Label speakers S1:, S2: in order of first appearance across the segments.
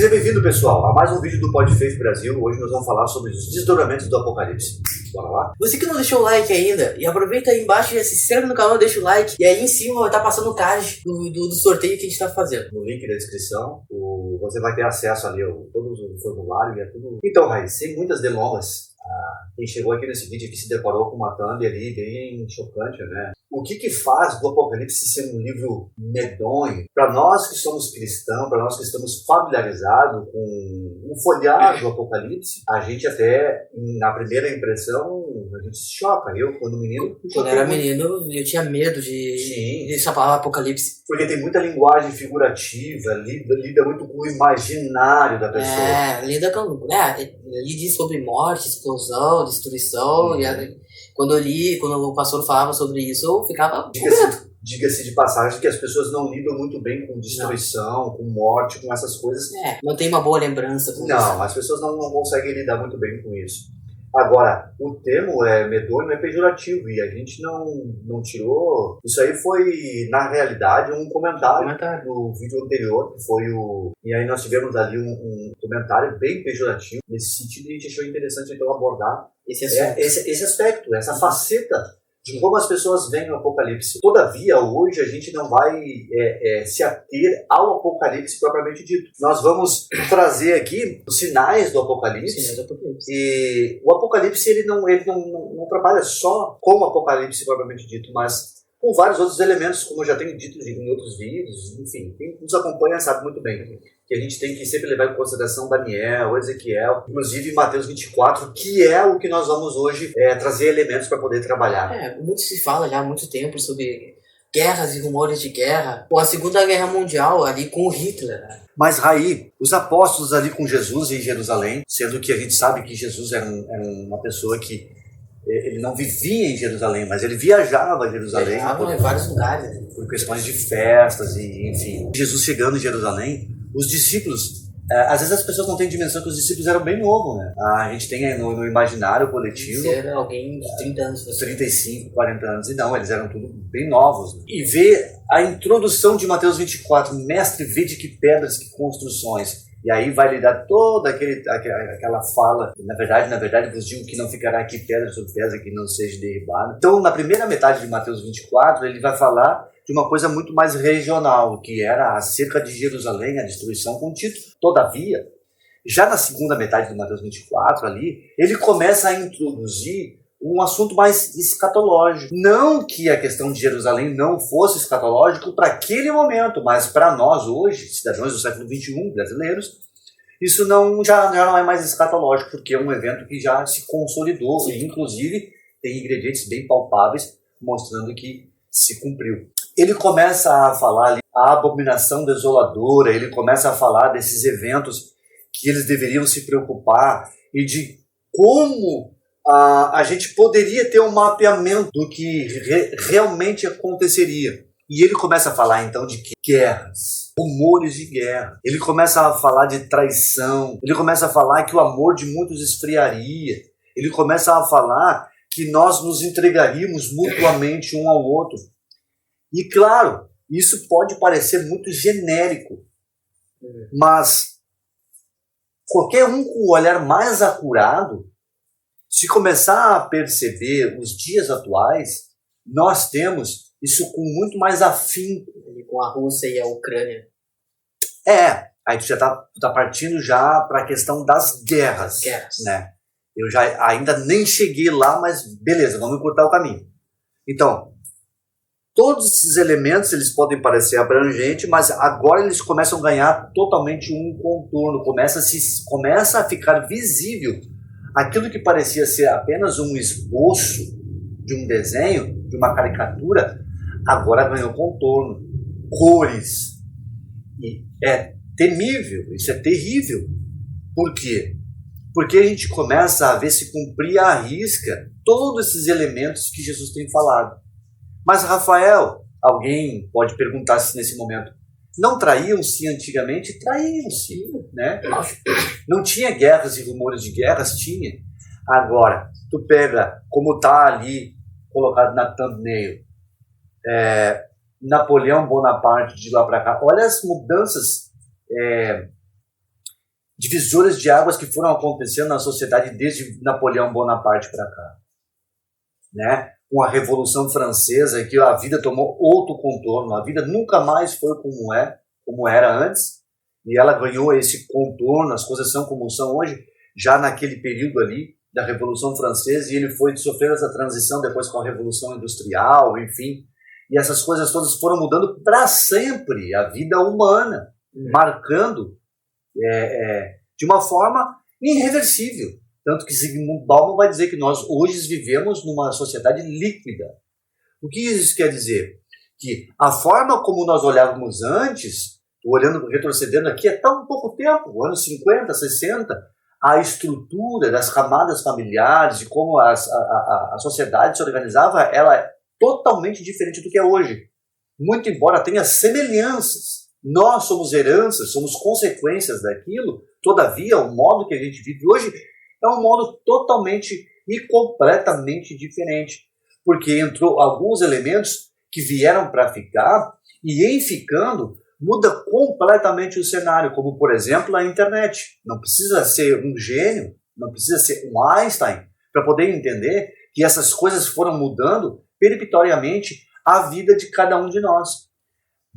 S1: Seja bem-vindo, pessoal, a mais um vídeo do Podfaith Brasil. Hoje nós vamos falar sobre os desdobramentos do Apocalipse. Bora lá?
S2: Você que não deixou o like ainda, e aproveita aí embaixo e se inscreve no canal, deixa o like. E aí em cima vai estar passando o card do sorteio que a gente está fazendo.
S1: No link da descrição, você vai ter acesso ali a todo o formulário e a tudo. Então, Raiz, sem muitas delongas, quem chegou aqui nesse vídeo aqui se deparou com uma thumb ali bem chocante, né? O que faz do Apocalipse ser um livro medonho? Para nós que somos cristãos, para nós que estamos familiarizados com o folhear do Apocalipse, a gente até, na primeira impressão, a gente se choca. Eu, quando menino...
S2: Quando era menino, eu tinha medo de essa palavra Apocalipse.
S1: Porque tem muita linguagem figurativa, lida muito com o imaginário da pessoa.
S2: Lida com... Ele diz sobre morte, explosão, destruição, e quando o pastor falava sobre isso, eu ficava...
S1: Diga-se de passagem que as pessoas não lidam muito bem com destruição, com morte, com essas coisas.
S2: Não tem uma boa lembrança com isso.
S1: Não, as pessoas não conseguem lidar muito bem com isso. Agora, o termo medonho é pejorativo e a gente não tirou... Isso aí foi, na realidade, um comentário do vídeo anterior, que foi o... E aí nós tivemos ali um comentário bem pejorativo. Nesse sentido, a gente achou interessante então abordar esse aspecto, essa faceta de como as pessoas veem o Apocalipse. Todavia, hoje a gente não vai se ater ao Apocalipse propriamente dito. Nós vamos trazer aqui os sinais do Apocalipse. E o Apocalipse ele não trabalha só com o Apocalipse propriamente dito, mas com vários outros elementos, como eu já tenho dito em outros vídeos. Enfim, quem nos acompanha sabe muito bem que a gente tem que sempre levar em consideração Daniel, Ezequiel, inclusive Mateus 24, que é o que nós vamos hoje trazer elementos para poder trabalhar.
S2: Muito se fala já há muito tempo sobre guerras e rumores de guerra, com a Segunda Guerra Mundial ali com o Hitler.
S1: Mas, Raí, os apóstolos ali com Jesus em Jerusalém, sendo que a gente sabe que Jesus era uma pessoa que ele não vivia em Jerusalém, mas ele viajava a Jerusalém.
S2: Viajava em vários lugares.
S1: Por questões de festas e enfim. Jesus chegando em Jerusalém, os discípulos, às vezes as pessoas não têm dimensão que os discípulos eram bem novos, né? A gente tem no imaginário coletivo...
S2: Era alguém de 30 anos.
S1: 35, 40 anos. E não, eles eram tudo bem novos. Né? E ver a introdução de Mateus 24, mestre, vede que pedras, que construções. E aí vai lhe dar toda aquela fala. Na verdade, vos digo que não ficará aqui pedra sobre pedra que não seja derribada. Então, na primeira metade de Mateus 24, ele vai falar de uma coisa muito mais regional, que era acerca de Jerusalém, a destruição com Tito. Todavia, já na segunda metade de Mateus 24, ali, ele começa a introduzir um assunto mais escatológico. Não que a questão de Jerusalém não fosse escatológico para aquele momento, mas para nós hoje, cidadãos do século XXI, brasileiros, isso já não é mais escatológico, porque é um evento que já se consolidou e, inclusive, tem ingredientes bem palpáveis mostrando que se cumpriu. Ele começa a falar ali a abominação desoladora, ele começa a falar desses eventos que eles deveriam se preocupar e de como a gente poderia ter um mapeamento do que realmente aconteceria. E ele começa a falar então de guerras, rumores de guerra. Ele começa a falar de traição, ele começa a falar que o amor de muitos esfriaria. Ele começa a falar que nós nos entregaríamos mutuamente um ao outro. E claro, isso pode parecer muito genérico, mas qualquer um com o olhar mais acurado, se começar a perceber os dias atuais, nós temos isso com muito mais afinco.
S2: Com a Rússia e a Ucrânia.
S1: Aí tu já tá partindo já para a questão das guerras. Né? Eu já ainda nem cheguei lá, mas beleza, vamos encurtar o caminho. Então, todos esses elementos eles podem parecer abrangentes, mas agora eles começam a ganhar totalmente um contorno, começa a ficar visível aquilo que parecia ser apenas um esboço de um desenho, de uma caricatura, agora ganhou contorno, cores. E é temível, isso é terrível. Por quê? Porque a gente começa a ver se cumprir à risca todos esses elementos que Jesus tem falado. Mas, Rafael, alguém pode perguntar-se nesse momento, não traíam-se antigamente? Traíam-se, né? Não tinha guerras e rumores de guerras? Tinha. Agora, tu pega como está ali colocado na thumbnail, Napoleão Bonaparte de lá para cá, olha as mudanças divisores de águas que foram acontecendo na sociedade desde Napoleão Bonaparte para cá, né? Com a Revolução Francesa, que a vida tomou outro contorno, a vida nunca mais foi como era antes, e ela ganhou esse contorno, as coisas são como são hoje, já naquele período ali da Revolução Francesa, e ele foi sofrendo essa transição depois com a Revolução Industrial, enfim, e essas coisas todas foram mudando para sempre a vida humana, marcando de uma forma irreversível. Tanto que Zygmunt Bauman vai dizer que nós hoje vivemos numa sociedade líquida. O que isso quer dizer? Que a forma como nós olhávamos antes, olhando, retrocedendo aqui, é tão pouco tempo, anos 50, 60, a estrutura das camadas familiares, de como a sociedade se organizava, ela é totalmente diferente do que é hoje. Muito embora tenha semelhanças. Nós somos heranças, somos consequências daquilo, todavia, o modo que a gente vive hoje é um modo totalmente e completamente diferente, porque entrou alguns elementos que vieram para ficar, e em ficando, muda completamente o cenário, como, por exemplo, a internet. Não precisa ser um gênio, não precisa ser um Einstein, para poder entender que essas coisas foram mudando peremptoriamente a vida de cada um de nós.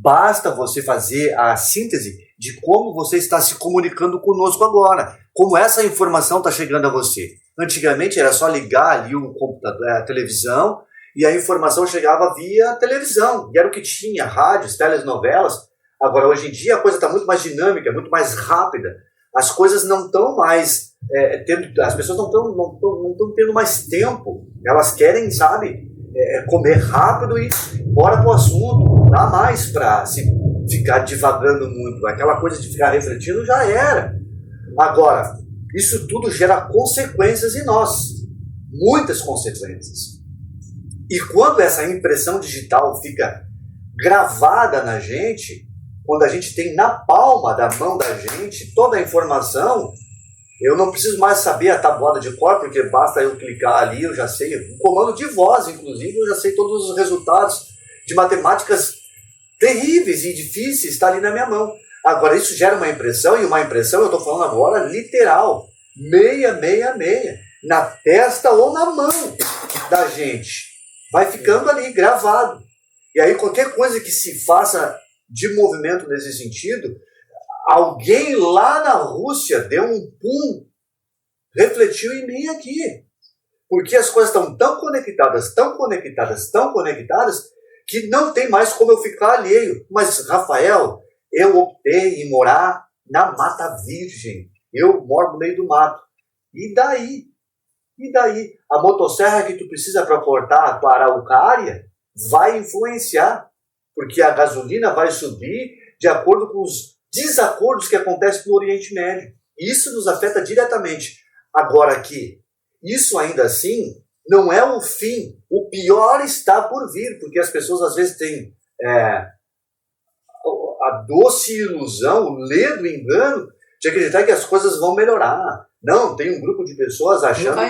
S1: Basta você fazer a síntese de como você está se comunicando conosco agora, como essa informação está chegando a você. Antigamente era só ligar ali o computador, a televisão, e a informação chegava via televisão, e era o que tinha, rádios, telenovelas. Agora, hoje em dia, a coisa está muito mais dinâmica, muito mais rápida. As coisas não estão mais as pessoas não estão tendo mais tempo. Elas querem, sabe, comer rápido e bora pro assunto. Não dá mais para se ficar divagando muito. Aquela coisa de ficar refletindo já era. Agora, isso tudo gera consequências em nós. Muitas consequências. E quando essa impressão digital fica gravada na gente, quando a gente tem na palma da mão da gente toda a informação, eu não preciso mais saber a tabuada de cor, porque basta eu clicar ali, eu já sei, o comando de voz, inclusive, eu já sei todos os resultados de matemáticas terríveis e difíceis, está ali na minha mão. Agora, isso gera uma impressão, e uma impressão, eu estou falando agora, literal, 666, na testa ou na mão da gente. Vai ficando ali, gravado. E aí, qualquer coisa que se faça de movimento nesse sentido, alguém lá na Rússia deu um pum, refletiu em mim aqui. Porque as coisas estão tão conectadas, tão conectadas, tão conectadas, que não tem mais como eu ficar alheio. Mas, Rafael, eu optei em morar na Mata Virgem. Eu moro no meio do mato. E daí? E daí? A motosserra que tu precisa para cortar a tua araucária vai influenciar. Porque a gasolina vai subir de acordo com os desacordos que acontecem no Oriente Médio. E isso nos afeta diretamente. Agora que isso ainda assim não é o fim. O pior está por vir, porque as pessoas às vezes têm a doce ilusão, o ledo engano de acreditar que as coisas vão melhorar. Não, tem um grupo de pessoas achando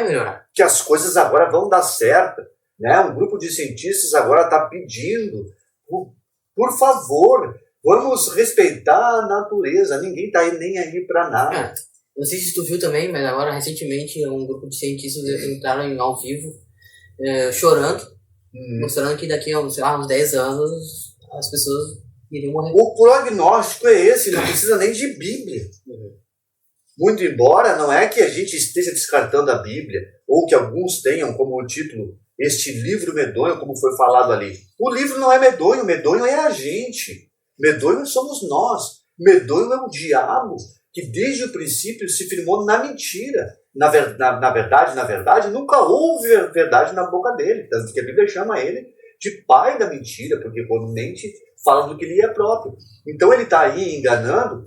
S1: que as coisas agora vão dar certo. Né? Um grupo de cientistas agora está pedindo, por favor, vamos respeitar a natureza, ninguém está nem aí para nada.
S2: Não sei se tu viu também, mas agora recentemente um grupo de cientistas entraram ao vivo chorando, mostrando que daqui a uns 10 anos as pessoas iriam morrer.
S1: O prognóstico é esse, não precisa nem de Bíblia. Muito embora não é que a gente esteja descartando a Bíblia, ou que alguns tenham como título este livro medonho, como foi falado ali. O livro não é medonho, medonho é a gente. Medonho somos nós. Medonho é o diabo, que desde o princípio se firmou na mentira. Na verdade, nunca houve verdade na boca dele. Tanto que a Bíblia chama ele de pai da mentira, porque quando mente, fala do que lhe é próprio. Então ele está aí enganando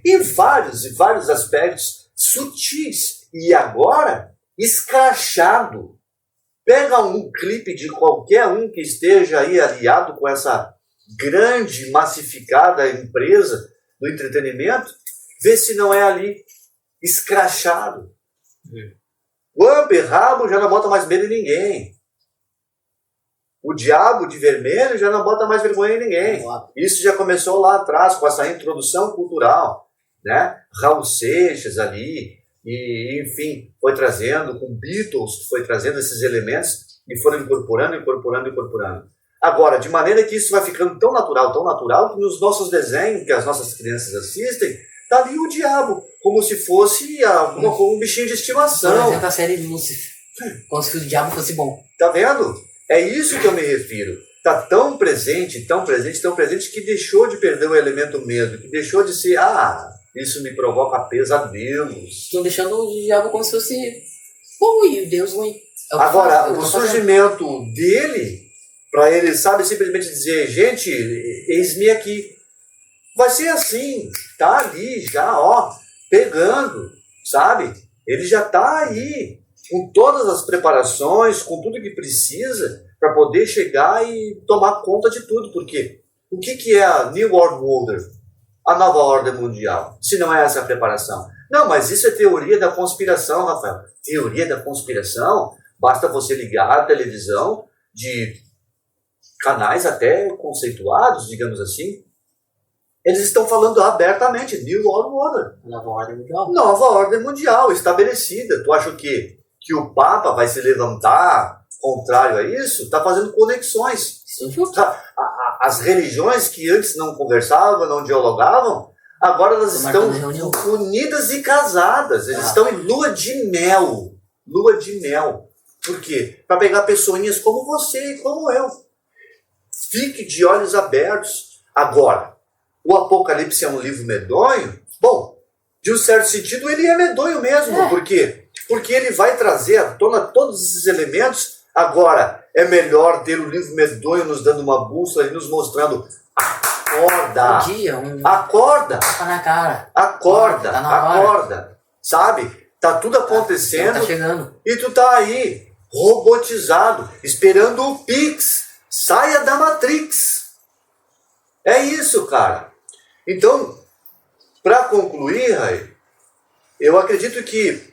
S1: em vários aspectos sutis. E agora, escrachado. Pega um clipe de qualquer um que esteja aí aliado com essa grande, massificada empresa do entretenimento, vê se não é ali escrachado. Lampe, rabo já não bota mais medo em ninguém. O diabo de vermelho já não bota mais vergonha em ninguém. Isso já começou lá atrás, com essa introdução cultural. né? Raul Seixas ali, e enfim, foi trazendo, com Beatles, que foi trazendo esses elementos e foram incorporando. Agora, de maneira que isso vai ficando tão natural, que nos nossos desenhos, que as nossas crianças assistem, tá ali o diabo, como se fosse um bichinho de estimação.
S2: Por exemplo, a série Lúcifer, como se o diabo fosse bom.
S1: Tá vendo? É isso que eu me refiro. Tá tão presente, que deixou de perder o elemento medo, que deixou de ser, isso me provoca pesadelos.
S2: Estão deixando o diabo como se fosse bom e Deus ruim.
S1: Agora, o surgimento dele, para ele, sabe, simplesmente dizer, gente, eis-me aqui. Vai ser assim, tá ali já, pegando, sabe? Ele já tá aí, com todas as preparações, com tudo que precisa, para poder chegar e tomar conta de tudo. Porque o que é a New World Order, a nova ordem mundial, se não é essa a preparação? Não, mas isso é teoria da conspiração, Rafael. Teoria da conspiração? Basta você ligar a televisão de canais até conceituados, digamos assim. Eles estão falando abertamente, New World Order.
S2: Nova ordem mundial.
S1: Nova ordem mundial, estabelecida. Tu acha o quê? Que o Papa vai se levantar contrário a isso? Está fazendo conexões. As religiões que antes não conversavam, não dialogavam, agora elas estão unidas e casadas. Eles estão em lua de mel. Lua de mel. Por quê? Para pegar pessoinhas como você e como eu. Fique de olhos abertos. Agora, o Apocalipse é um livro medonho? Bom, de um certo sentido ele é medonho mesmo. Por quê? Porque ele vai trazer à tona todos esses elementos. Agora, é melhor ter o livro medonho nos dando uma bússola e nos mostrando: acorda, acorda,
S2: tapa na cara,
S1: acorda,
S2: tá na hora.
S1: Acorda, sabe? Tá tudo acontecendo,
S2: tá chegando.
S1: E tu tá aí, robotizado, esperando o Pix. Saia da Matrix. É isso, cara. Então, para concluir, Rai, eu acredito que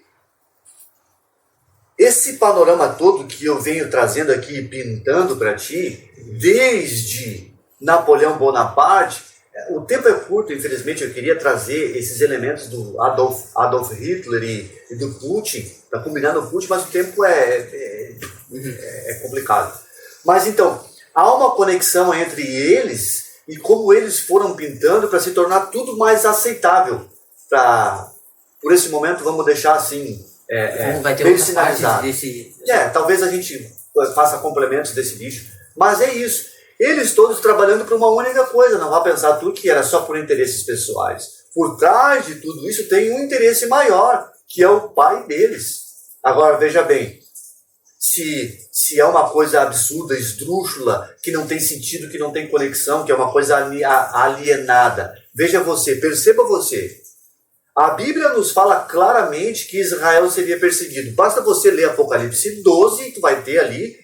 S1: esse panorama todo que eu venho trazendo aqui, pintando para ti, desde Napoleão Bonaparte, o tempo é curto, infelizmente. Eu queria trazer esses elementos do Adolf Hitler e do Putin, para combinar no Putin, mas o tempo é complicado. Mas então, há uma conexão entre eles e como eles foram pintando para se tornar tudo mais aceitável. Por esse momento, vamos deixar assim,
S2: vai ter
S1: bem
S2: outras
S1: sinalizado. Talvez a gente faça complementos desse bicho, mas é isso. Eles todos trabalhando para uma única coisa. Não vá pensar tu que era só por interesses pessoais. Por trás de tudo isso tem um interesse maior, que é o pai deles. Agora, veja bem, se é uma coisa absurda, esdrúxula, que não tem sentido, que não tem conexão, que é uma coisa alienada. Veja você, perceba você. A Bíblia nos fala claramente que Israel seria perseguido. Basta você ler Apocalipse 12 e tu vai ter ali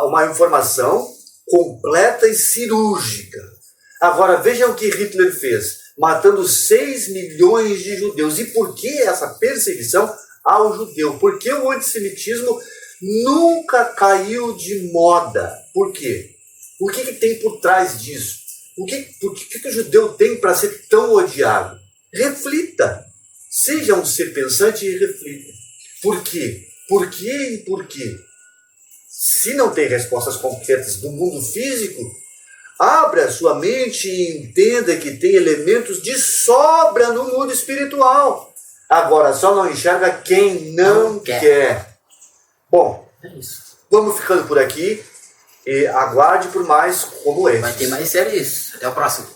S1: uma informação completa e cirúrgica. Agora, veja o que Hitler fez, matando 6 milhões de judeus. E por que essa perseguição ao judeu? Por que o antissemitismo nunca caiu de moda? Por quê? O que tem por trás disso? Por que o judeu tem para ser tão odiado? Reflita. Seja um ser pensante e reflita. Por quê? Por quê e por quê? Se não tem respostas concretas do mundo físico, abra a sua mente e entenda que tem elementos de sobra no mundo espiritual. Agora, só não enxerga quem não quer. Bom, vamos ficando por aqui e aguarde por mais como esse.
S2: Vai ter mais séries. Até o próximo.